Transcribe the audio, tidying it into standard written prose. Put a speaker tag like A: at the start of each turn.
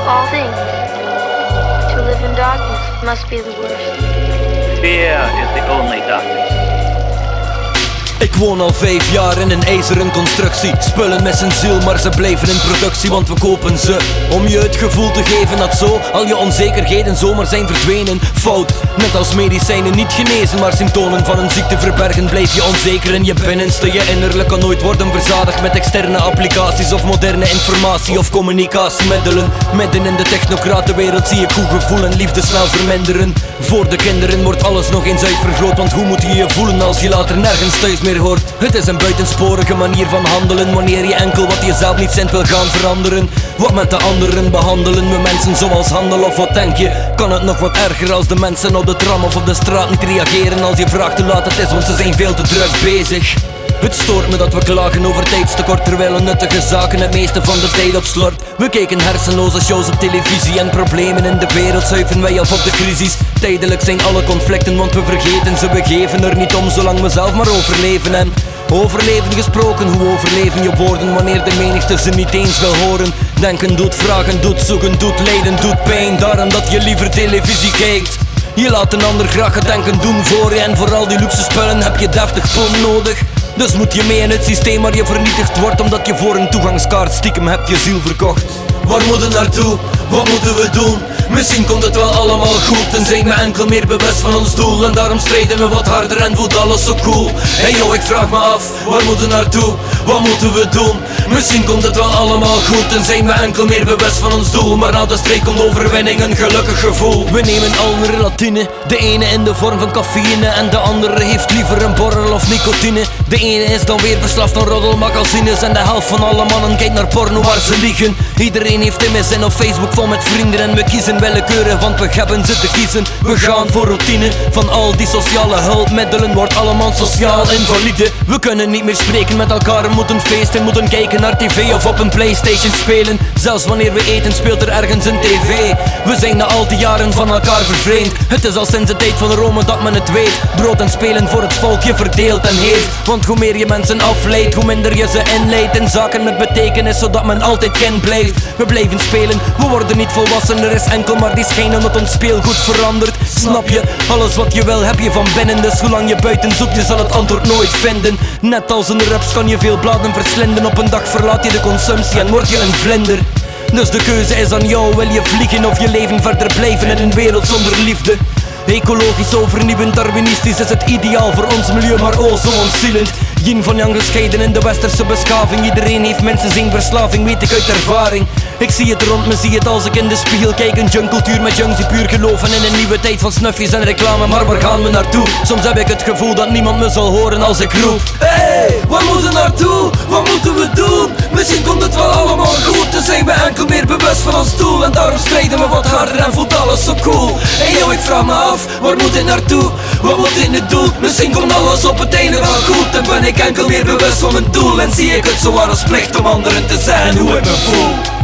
A: all things. To live in darkness must be the worst.
B: Fear is the only darkness.
C: Ik woon al 5 jaar in een ijzeren constructie. Spullen met zijn ziel, maar ze blijven in productie, want we kopen ze om je het gevoel te geven dat zo al je onzekerheden zomaar zijn verdwenen. Fout, net als medicijnen niet genezen, maar symptomen van een ziekte verbergen. Blijf je onzeker in je binnenste. Je innerlijk kan nooit worden verzadigd met externe applicaties of moderne informatie of communicatiemiddelen. Midden in de technocratenwereld zie ik hoe gevoel en liefde snel verminderen. Voor de kinderen wordt alles nog eens uitvergroot, want hoe moet je je voelen als je later nergens thuis meer hoort? Het is een buitensporige manier van handelen, wanneer je enkel wat je zelf niet zint wil gaan veranderen. Wat met de anderen behandelen we mensen zoals handel, of wat denk je? Kan het nog wat erger als de mensen op de tram of op de straat niet reageren als je vraagt hoe laat het is, want ze zijn veel te druk bezig. Het stoort me dat we klagen over tijdstekort, terwijl nuttige zaken het meeste van de tijd op slort. We kijken hersenloze shows op televisie en problemen in de wereld zuiven wij af op de crisis. Tijdelijk zijn alle conflicten, want we vergeten ze, we geven er niet om zolang we zelf maar overleven. En overleven gesproken, hoe overleven je woorden wanneer de menigte ze niet eens wil horen? Denken doet, vragen doet, zoeken doet, lijden doet pijn, daarom dat je liever televisie kijkt. Je laat een ander graag het denken doen voor je, en voor al die luxe spullen heb je deftig pond nodig. Dus moet je mee in het systeem waar je vernietigd wordt, omdat je voor een toegangskaart stiekem hebt je ziel verkocht. Waar moeten we naartoe? Wat moeten we doen? Misschien komt het wel allemaal goed en zijn we enkel meer bewust van ons doel. En daarom strijden we wat harder en voelt alles zo cool. Hey yo, ik vraag me af, waar moeten we naartoe? Wat moeten we doen? Misschien komt het wel allemaal goed en zijn we enkel meer bewust van ons doel. Maar na de strijd komt overwinning een gelukkig gevoel. We nemen al een relatine, de ene in de vorm van cafeïne en de andere heeft liever een borrel of nicotine. De ene is dan weer verslaafd aan roddelmagazines en de helft van alle mannen kijkt naar porno waar ze liegen. Iedereen heeft MSN op Facebook vol met vrienden en we kiezen willekeurig, want we hebben ze te kiezen. We gaan voor routine, van al die sociale hulpmiddelen wordt allemaal sociaal invalide. We kunnen niet meer spreken met elkaar, we moeten feesten, moeten kijken naar tv of op een PlayStation spelen. Zelfs wanneer we eten speelt er ergens een tv. We zijn na al die jaren van elkaar vervreemd. Het is al sinds de tijd van Rome dat men het weet. Brood en spelen voor het volk je verdeelt en heeft. Want hoe meer je mensen afleidt, hoe minder je ze inleidt in zaken met betekenis, zodat men altijd kind blijft. We blijven spelen, we worden niet volwassen, er is enkel maar die schijn omdat ons speelgoed verandert. Snap je? Alles wat je wil heb je van binnen, dus zolang je buiten zoekt je zal het antwoord nooit vinden. Net als een rups kan je veel bladen verslinden, op een dag verlaat je de consumptie en word je een vlinder. Dus de keuze is aan jou, wil je vliegen of je leven verder blijven in een wereld zonder liefde? Ecologisch overnieuwend, darwinistisch is het ideaal voor ons milieu, maar oh zo ontzielend. Yin van yang gescheiden in de westerse beschaving. Iedereen heeft mensen zijn verslaving, weet ik uit ervaring. Ik zie het rond me, zie het als ik in de spiegel kijk. Een junkcultuur met junks die puur geloven in een nieuwe tijd van snufjes en reclame. Maar waar gaan we naartoe? Soms heb ik het gevoel dat niemand me zal horen als ik roep. Hey, waar moeten we naartoe? Wat moeten we doen? Misschien komt het wel allemaal goed, dus zijn we enkel meer bewust van ons doel. En daarom strijden we wat harder en voelt alles zo cool. Hey yo, ik vraag me af, waar moet ik naartoe? Wat moet in het doel? Misschien komt alles op het einde wel goed. En ben ik enkel meer bewust van mijn doel. En zie ik het zo als plicht om anderen te zijn hoe ik me voel.